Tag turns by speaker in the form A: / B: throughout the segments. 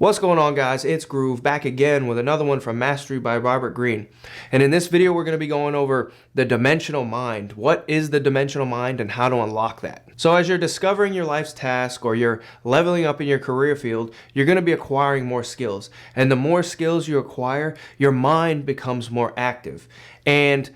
A: What's going on, guys? It's Groove back again with another one from Mastery by Robert Greene. And in this video, we're going to be going over the dimensional mind. What is the dimensional mind and how to unlock that? So as you're discovering your life's task or you're leveling up in your career field, you're going to be acquiring more skills. And the more skills you acquire, your mind becomes more active. And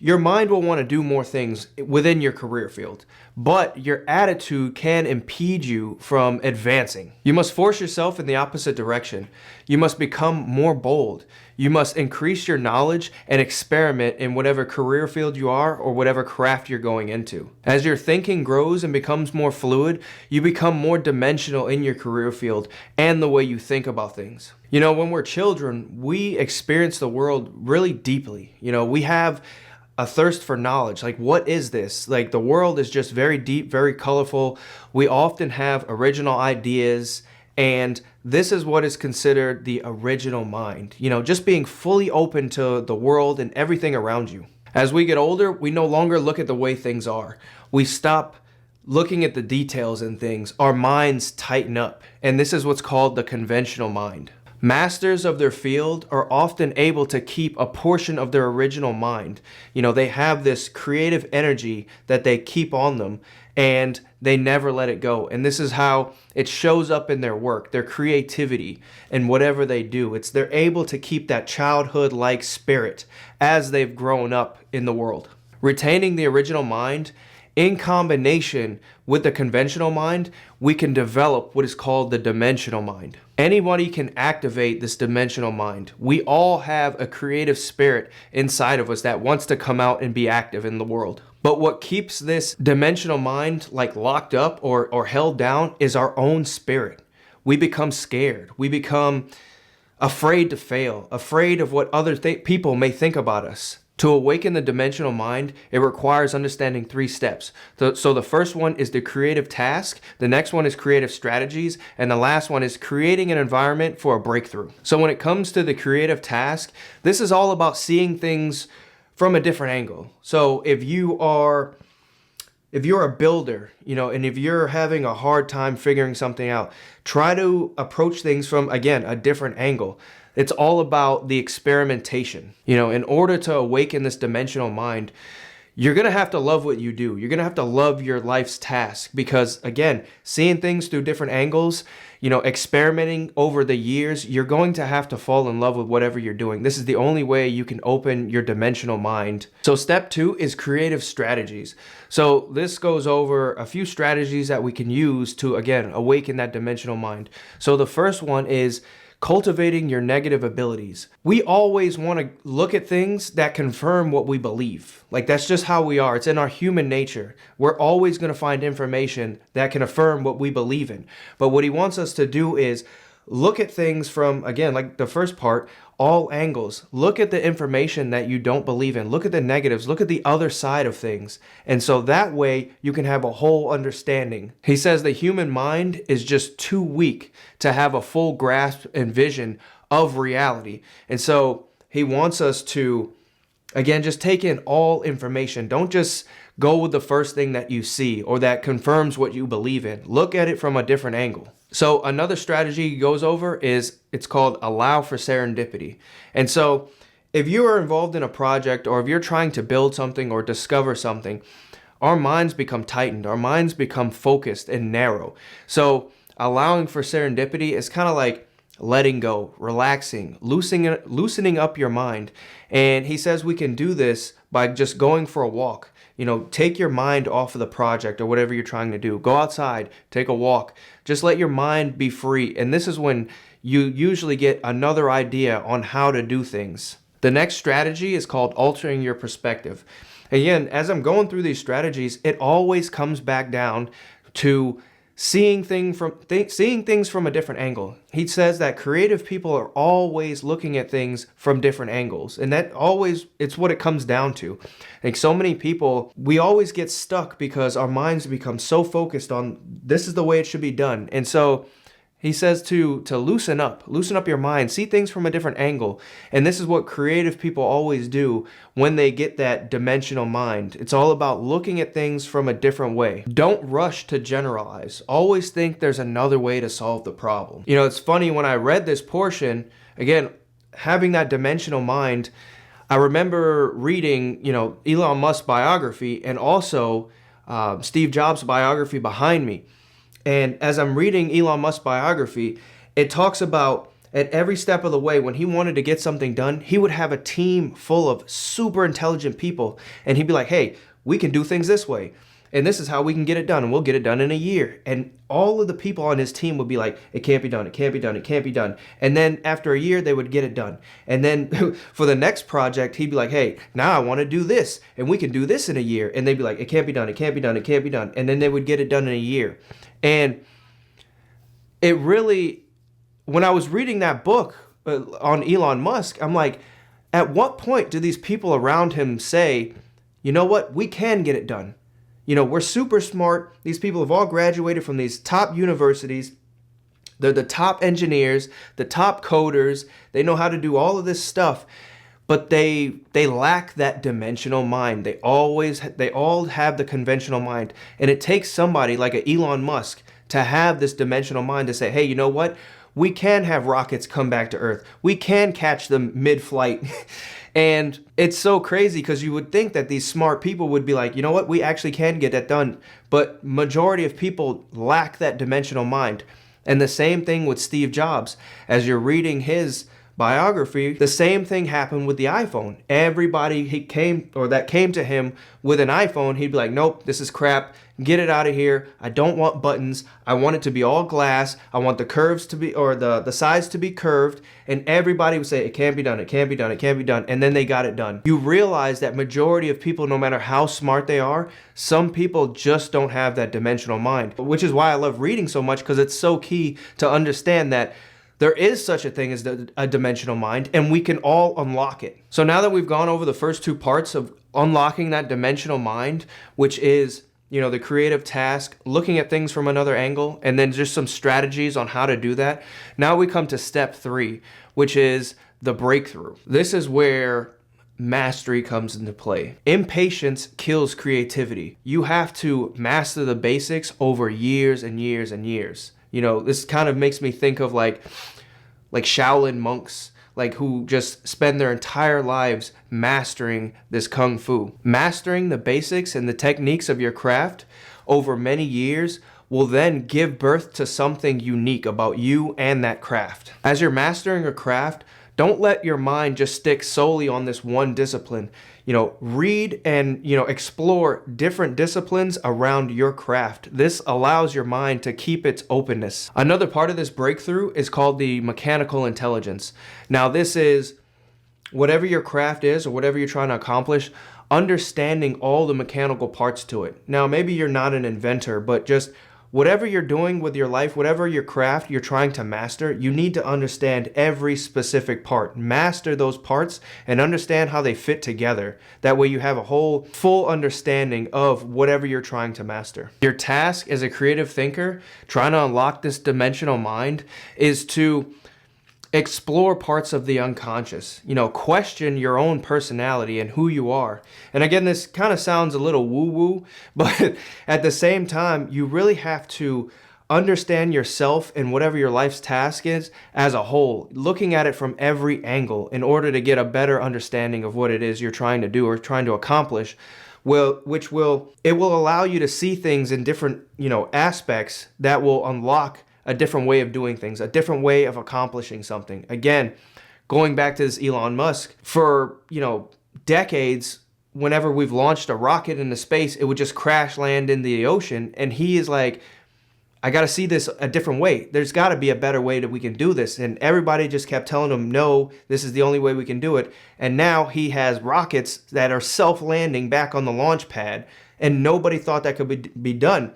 A: your mind will want to do more things within your career field, but your attitude can impede you from advancing. You must force yourself in the opposite direction. You must become more bold. You must increase your knowledge and experiment in whatever career field you are or whatever craft you're going into. As your thinking grows and becomes more fluid, you become more dimensional in your career field and the way you think about things. You know, when we're children, we experience the world really deeply. You know, we have a thirst for knowledge. Like, what is this? Like, the world is just very deep, very colorful. We often have original ideas, and this is what is considered the original mind. You know, just being fully open to the world and everything around you. As we get older, we no longer look at the way things are. We stop looking at the details in things. Our minds tighten up, and this is what's called the conventional mind. Masters of their field are often able to keep a portion of their original mind. You know, they have this creative energy that they keep on them and they never let it go. And this is how it shows up in their work, their creativity, and whatever they do. They're able to keep that childhood-like spirit as they've grown up in the world. Retaining the original mind in combination with the conventional mind, we can develop what is called the dimensional mind. Anybody can activate this dimensional mind. We all have a creative spirit inside of us that wants to come out and be active in the world. But what keeps this dimensional mind like locked up or held down is our own spirit. We become scared. We become afraid to fail, afraid of what other people may think about us. To awaken the dimensional mind, it requires understanding 3 steps. So the first one is the creative task, the next one is creative strategies, and the last one is creating an environment for a breakthrough. So when it comes to the creative task, this is all about seeing things from a different angle. So if you're a builder, you know, and if you're having a hard time figuring something out, try to approach things from, again, a different angle. It's all about the experimentation. You know, in order to awaken this dimensional mind, you're going to have to love what you do. You're going to have to love your life's task because, again, seeing things through different angles, you know, experimenting over the years, you're going to have to fall in love with whatever you're doing. This is the only way you can open your dimensional mind. So step 2 is creative strategies. So this goes over a few strategies that we can use to, again, awaken that dimensional mind. So the first one is cultivating your negative abilities. We always want to look at things that confirm what we believe. Like, that's just how we are. It's in our human nature. We're always going to find information that can affirm what we believe in. But what he wants us to do is look at things from, again, like the first part, all angles. Look at the information that you don't believe in. Look at the negatives. Look at the other side of things. And so that way you can have a whole understanding. He says the human mind is just too weak to have a full grasp and vision of reality. And so he wants us to, again, just take in all information. Don't just go with the first thing that you see or that confirms what you believe in. Look at it from a different angle. So another strategy he goes over is, it's called allow for serendipity. And so if you are involved in a project or if you're trying to build something or discover something, our minds become tightened. Our minds become focused and narrow. So allowing for serendipity is kind of like letting go, relaxing, loosening up your mind. And he says we can do this by just going for a walk. You know, take your mind off of the project or whatever you're trying to do. Go outside, take a walk. Just let your mind be free. And this is when you usually get another idea on how to do things. The next strategy is called altering your perspective. Again, as I'm going through these strategies, it always comes back down to seeing things from a different angle. He says that creative people are always looking at things from different angles. And it's what it comes down to. Like, so many people, we always get stuck because our minds become so focused on this is the way it should be done. And so He says to loosen up your mind, see things from a different angle. And this is what creative people always do when they get that dimensional mind. It's all about looking at things from a different way. Don't rush to generalize. Always think there's another way to solve the problem. You know, it's funny, when I read this portion, again, having that dimensional mind, I remember reading, you know, Elon Musk's biography and also Steve Jobs' biography behind me. And as I'm reading Elon Musk's biography, it talks about at every step of the way, when he wanted to get something done, he would have a team full of super intelligent people. And he'd be like, hey, we can do things this way. And this is how we can get it done. And we'll get it done in a year. And all of the people on his team would be like, it can't be done. It can't be done. It can't be done. And then after a year, they would get it done. And then for the next project, he'd be like, hey, now I want to do this. And we can do this in a year. And they'd be like, it can't be done. It can't be done. It can't be done. And then they would get it done in a year. And it really, when I was reading that book on Elon Musk, I'm like, at what point do these people around him say, you know what, we can get it done? You know, we're super smart. These people have all graduated from these top universities. They're the top engineers, the top coders. They know how to do all of this stuff, but they lack that dimensional mind. They all have the conventional mind. And it takes somebody like an Elon Musk to have this dimensional mind to say, hey, you know what? We can have rockets come back to Earth. We can catch them mid-flight. And it's so crazy because you would think that these smart people would be like, you know what? We actually can get that done. But majority of people lack that dimensional mind. And the same thing with Steve Jobs. As you're reading his biography, the same thing happened with the iPhone. Everybody that came to him with an iPhone, he'd be like, nope, this is crap. Get it out of here. I don't want buttons. I want it to be all glass. I want the curves to be, or the sides to be curved. And everybody would say, it can't be done. It can't be done. It can't be done. And then they got it done. You realize that majority of people, no matter how smart they are, some people just don't have that dimensional mind, which is why I love reading so much, because it's so key to understand that there is such a thing as a dimensional mind, and we can all unlock it. So now that we've gone over the first two parts of unlocking that dimensional mind, which is, you know, the creative task, looking at things from another angle, and then just some strategies on how to do that. Now we come to step 3, which is the breakthrough. This is where mastery comes into play. Impatience kills creativity. You have to master the basics over years and years and years. You know, this kind of makes me think of like Shaolin monks, like who just spend their entire lives mastering this kung fu. Mastering the basics and the techniques of your craft over many years will then give birth to something unique about you and that craft. As you're mastering a craft, don't let your mind just stick solely on this one discipline. You know, read and, you know, explore different disciplines around your craft. This allows your mind to keep its openness. Another part of this breakthrough is called the mechanical intelligence. Now, this is whatever your craft is or whatever you're trying to accomplish, understanding all the mechanical parts to it. Now, maybe you're not an inventor, but just whatever you're doing with your life, whatever your craft you're trying to master, you need to understand every specific part. Master those parts and understand how they fit together. That way you have a whole full understanding of whatever you're trying to master. Your task as a creative thinker, trying to unlock this dimensional mind, is to explore parts of the unconscious. You know, question your own personality and who you are. And again, this kind of sounds a little woo-woo, but at the same time, you really have to understand yourself and whatever your life's task is as a whole, looking at it from every angle in order to get a better understanding of what it is you're trying to do or trying to accomplish. It will allow you to see things in different, you know, aspects that will unlock a different way of doing things, a different way of accomplishing something. Again, going back to this Elon Musk, for, you know, decades, whenever we've launched a rocket into space, it would just crash land in the ocean. And he is like, I got to see this a different way. There's got to be a better way that we can do this. And everybody just kept telling him, no, this is the only way we can do it. And now he has rockets that are self-landing back on the launch pad, and nobody thought that could be done.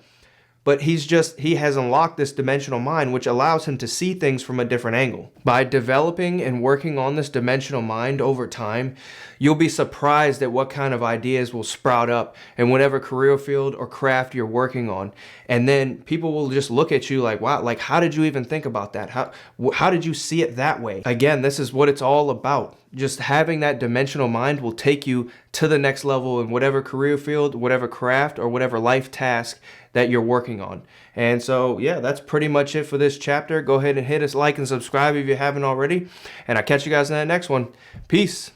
A: but he has unlocked this dimensional mind, which allows him to see things from a different angle. By developing and working on this dimensional mind over time, you'll be surprised at what kind of ideas will sprout up in whatever career field or craft you're working on. And then people will just look at you like, wow, like, how did you even think about that? How did you see it that way? Again, this is what it's all about. Just having that dimensional mind will take you to the next level in whatever career field, whatever craft, or whatever life task that you're working on. And so, yeah, that's pretty much it for this chapter. Go ahead and hit us like and subscribe if you haven't already. And I'll catch you guys in that next one. Peace.